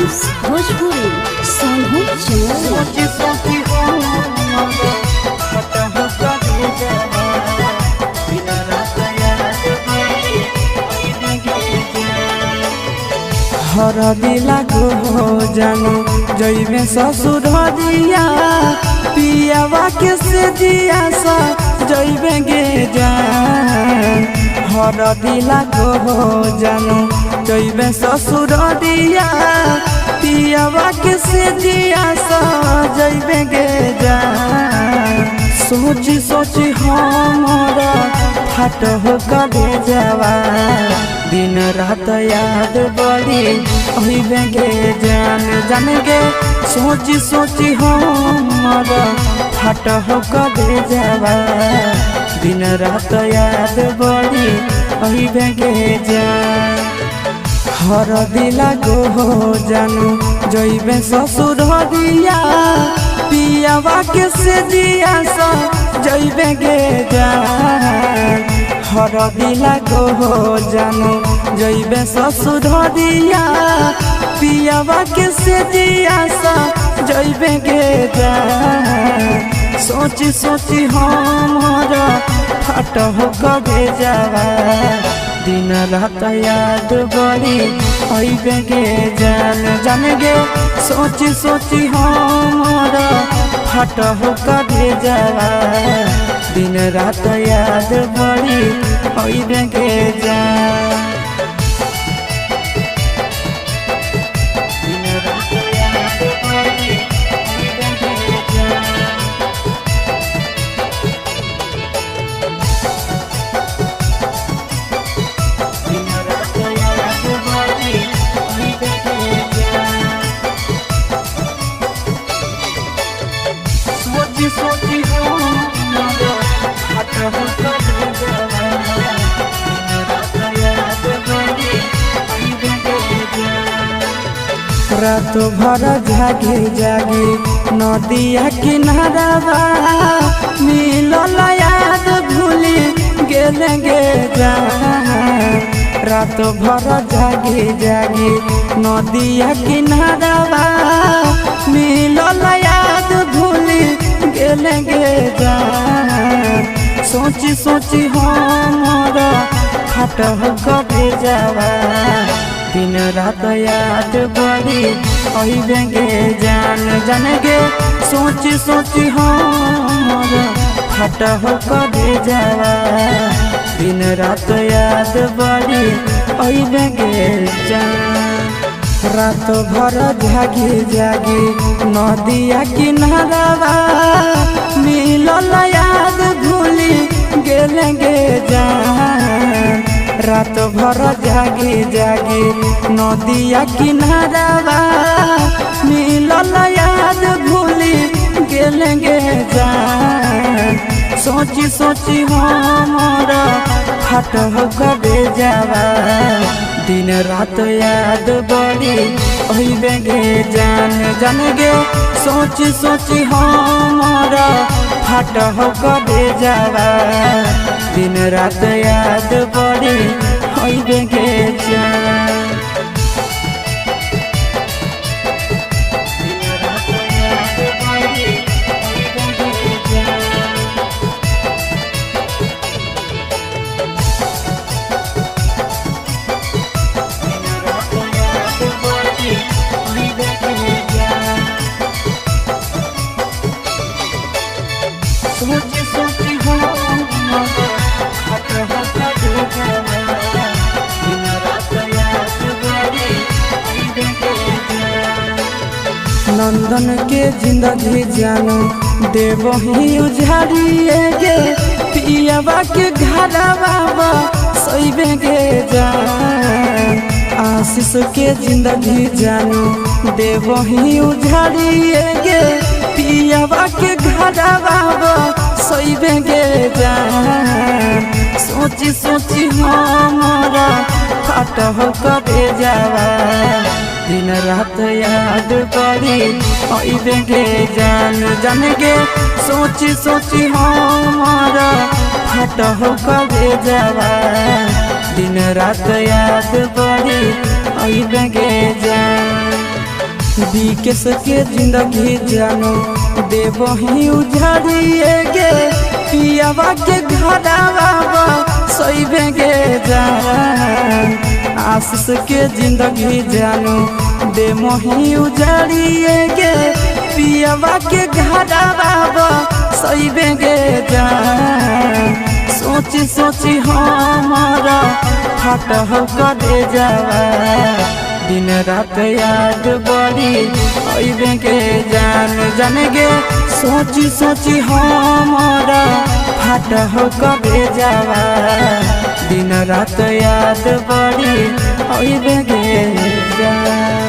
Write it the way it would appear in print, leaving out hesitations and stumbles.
Films Bhojpuri Sonu हर दिला को जानो जइबे ससुर दिया पियावा के से दिया सा जइबे गे जान। हर दिला को जानो जइबे ससुर दिया पियावा के से दिया सा जइबे गे जान। सोची सोची हमारा फाट हो करे जावा दिन रात याद बड़ी अहिबे गे जान जान गे। सोची सोची हमारा फाट हो करे जावा दिन रात याद बड़ी अहिबे गे जान। हर दिला को जानू जइबे ससुर दिया पियावा के से दिया सा जइबे गे जान। हर दिला को जानू जइबे ससुर दिया पियावा के से दिया सा जइबे गे जान। सोची सोची हमारा फाट हो करे जावा दिन रात याद बड़ी अइबे गे जान जान गे। सोची सोची हमारा फाट हो करे जावा दिन रात याद बड़ी अइबे गे जान। रात भर जागे जागे नदिया किनारा मिलल याद भूली गेले गे जान। रात भर जागे जागे नदिया किनारा मिलल याद भूली गेले गे जान। सोची सोची हमारा फाट हो करे जावा दिन रात याद बड़ी अइबे गे जान जान गे। सोची सोची हमारा फाट हो करे जावा दिन रात याद बड़ी अइबे गे जान। रात भर जागे जागे नदिया किनारा मिलल याद भूली गेले गे जान। रात भर जागे जागे नदिया किनारा मिलल याद भूली गेले गे जान। सोची सोची हमारा फाट हो करे जावा दिन रात याद बड़ी अइबे गे जान जान गे। सोची सोची हमारा फाट हो करे जावा दिन रात याद बड़ी अइबे गे जान। सोची सोची नंदन के जिंदगी जानो देव ही उजाड़िए गे पियावा के घरवा सइबे गे जान। आशीष के जिंदगी जानो देव ही उजाड़िए गे पियावा के घरवा सइबे गे जान। सोची सोची हमारा फाट हो करे जावा दिन रात याद बड़ी अइबे गे जान जान गे। सोची सोची हमारा फाट हो करे जावा दिन रात याद बड़ी अइबे गे जान। विकेश के जिंदगी जानो देवही उजाड़िए गे पियावा के घरवा सोइबे गे जान आशीष के जिंदगी जानो दे मोही उजाड़िए गे पियावा के घरवा सोइबे गे जान सोची सोची हमारा फट करे जावा दिन रात याद बड़ी अइबे के जान जाने गे सोची सोची हमारा फट करे जावा दिन रात याद बड़ी अइबे के जान।